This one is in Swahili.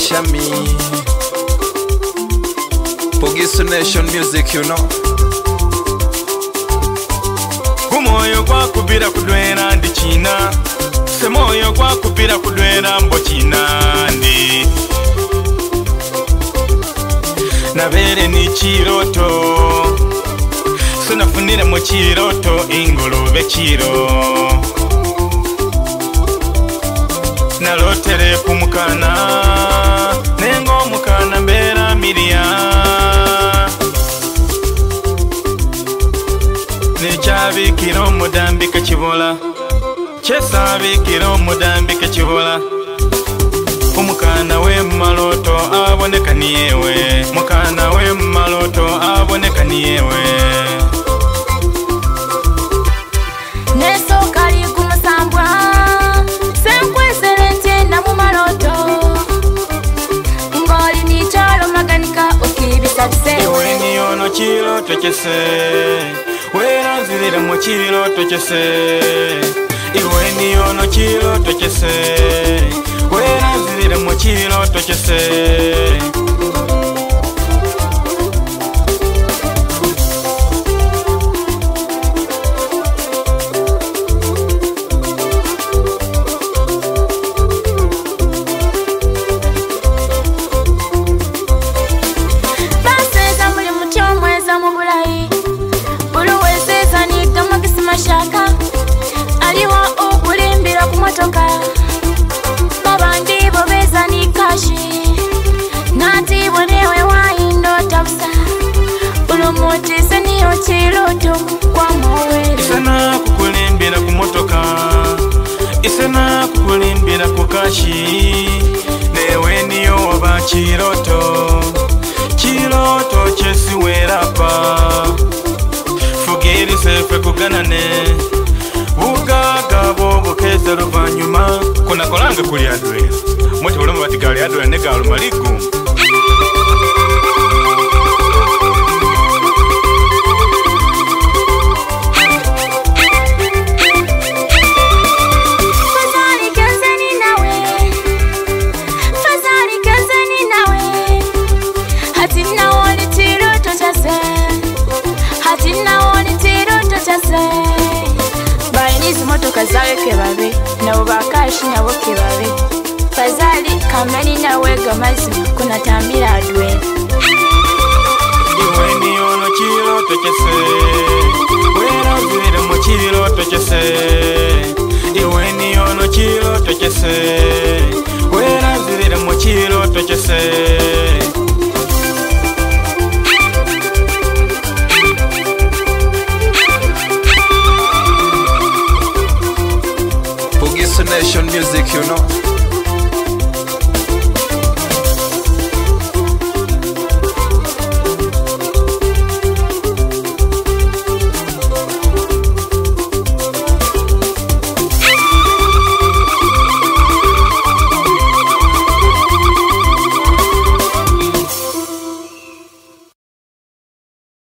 Shami Pogisu Nation music, you know. Kumoyo kwa kubira kudwera ndi china, semoyo kwa kubira kudwera mbo china ndi. Nabere ni chiroto, sunafunire mu chiroto ingolube chiro. Nalotere kumukana, nengo mukana mbera miria. Nechabikira omudambika kibola, kyesabikira omudambika kibola. Omukana we maloto aboneka niyewe, mukana we maloto aboneka niyewe. Neso kali kumusambwa, senkwesere na mu maloto. Ngoli ni chalo maganika ukibisa bise. Ewe ni ono chiroto kyese, weranzirira mu chiroto kyese. Iwe ni ono chiroto kyese, weranzirira mu chiroto kyese. Baseza muri mutyo mweza mu bulayi, bulu wezeza ni kama kisima shaka. Aliwa okulimbira ku motoka, babandi bo beza ni kashi. Nati bwenewe waindota busa, ulumuti seniyo chiroto kwa mawere. Isana kukulimbira ku motoka, isana kukulimbira ku kashi. Newe niyo waba chiroto, chiroto kyesiwerapa. Fugiri sefe kuganane, bugaga bo bukeza luvanyuma. Kuna kolanga kuli adwe, mwete ulamu batigali adwe nega alumaligu. Fazali kazeni nawe, fazali kazeni nawe. Hati naoni chiroto chase, hati naoni chiroto chase. Bainizi motoka zawe kebabe, nabo bakashi nabo kebabe. Fazali kamani nawe gamazi kuna tambira adwe. Iwe ni ono chiroto kyese, weranzirira mu chiroto kyese. Iwe ni ono chiroto kyese.